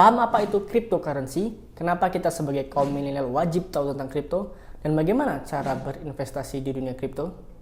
Paham apa itu cryptocurrency? Kenapa kita sebagai kaum milenial wajib tahu tentang kripto? Dan bagaimana cara berinvestasi di dunia kripto?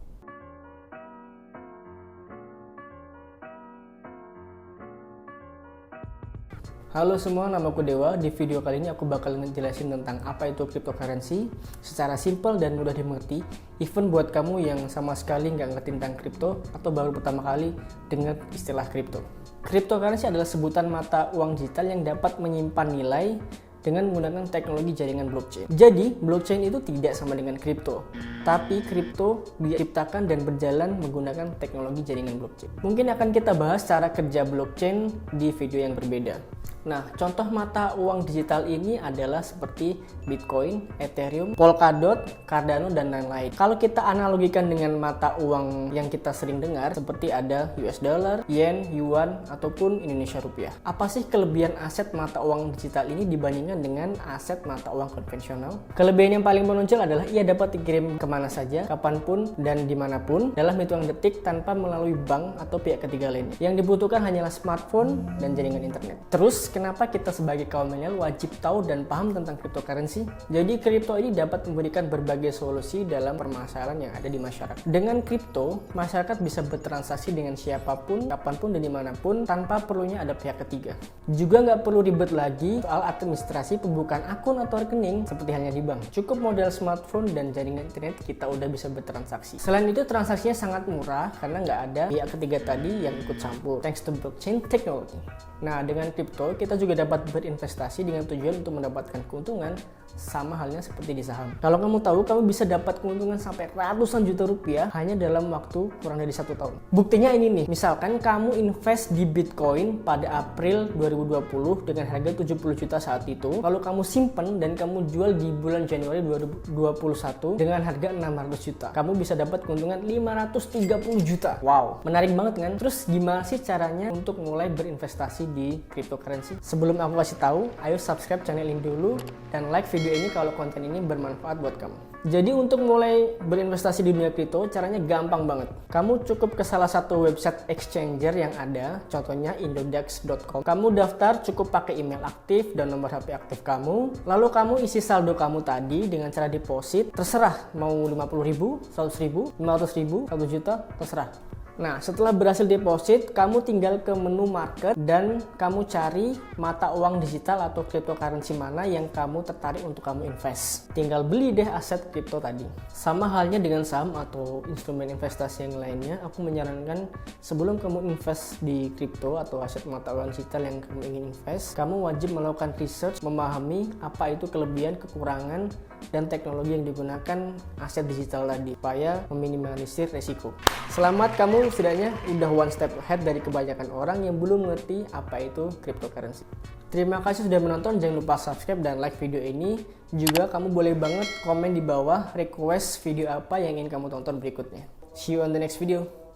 Halo semua, namaku Dewa. Di video kali ini aku bakal ngejelasin tentang apa itu cryptocurrency secara simple dan mudah dimengerti, even buat kamu yang sama sekali nggak ngerti tentang kripto atau baru pertama kali dengar istilah kripto. Cryptocurrency adalah sebutan mata uang digital yang dapat menyimpan nilai dengan menggunakan teknologi jaringan blockchain. Jadi, blockchain itu tidak sama dengan kripto, tapi kripto diciptakan dan berjalan menggunakan teknologi jaringan blockchain. Mungkin akan kita bahas cara kerja blockchain di video yang berbeda. Nah, contoh mata uang digital ini adalah seperti Bitcoin, Ethereum, Polkadot, Cardano, dan lain-lain. Kalau kita analogikan dengan mata uang yang kita sering dengar, seperti ada US dollar, yen, yuan, ataupun Indonesia rupiah. Apa sih kelebihan aset mata uang digital ini dibandingkan dengan aset mata uang konvensional? Kelebihan yang paling menonjol adalah ia dapat dikirim kemana saja, kapanpun, dan dimanapun dalam hitungan detik tanpa melalui bank atau pihak ketiga lainnya. Yang dibutuhkan hanyalah smartphone dan jaringan internet. Terus, kenapa kita sebagai kaum milenial wajib tahu dan paham tentang cryptocurrency? Jadi kripto ini dapat memberikan berbagai solusi dalam permasalahan yang ada di masyarakat. Dengan kripto, masyarakat bisa bertransaksi dengan siapapun, kapanpun, dan dimanapun tanpa perlunya ada pihak ketiga. Juga nggak perlu ribet lagi soal administrasi pembukaan akun atau rekening seperti halnya di bank. Cukup modal smartphone dan jaringan internet kita udah bisa bertransaksi. Selain itu, transaksinya sangat murah karena nggak ada pihak ketiga tadi yang ikut campur, thanks to blockchain technology. Nah, dengan kripto kita juga dapat berinvestasi dengan tujuan untuk mendapatkan keuntungan sama halnya seperti di saham. Kalau kamu tahu, kamu bisa dapat keuntungan sampai ratusan juta rupiah hanya dalam waktu kurang dari 1 tahun. Buktinya ini nih, misalkan kamu invest di Bitcoin pada April 2020 dengan harga 70 juta saat itu, lalu kamu simpen dan kamu jual di bulan Januari 2021 dengan harga 600 juta. Kamu bisa dapat keuntungan 530 juta. Wow, menarik banget kan? Terus gimana sih caranya untuk mulai berinvestasi di cryptocurrency? Sebelum aku kasih tahu, ayo subscribe channel ini dulu dan like video ini kalau konten ini bermanfaat buat kamu. Jadi untuk mulai berinvestasi di dunia kripto, caranya gampang banget. Kamu cukup ke salah satu website exchanger yang ada, contohnya indodax.com. Kamu daftar cukup pakai email aktif dan nomor HP aktif kamu. Lalu kamu isi saldo kamu tadi dengan cara deposit, terserah mau 50.000, 100.000, 500.000, 1 juta, terserah. Nah, setelah berhasil deposit, kamu tinggal ke menu market dan kamu cari mata uang digital atau cryptocurrency mana yang kamu tertarik untuk kamu invest. Tinggal beli deh aset kripto tadi. Sama halnya dengan saham atau instrumen investasi yang lainnya, aku menyarankan sebelum kamu invest di kripto atau aset mata uang digital yang kamu ingin invest, kamu wajib melakukan research, memahami apa itu kelebihan, kekurangan, dan teknologi yang digunakan aset digital tadi supaya meminimalisir resiko. Selamat, kamu setidaknya udah one step ahead dari kebanyakan orang yang belum mengerti apa itu cryptocurrency. Terima kasih sudah menonton, jangan lupa subscribe dan like video ini. Juga kamu boleh banget komen di bawah request video apa yang ingin kamu tonton berikutnya. See you on the next video.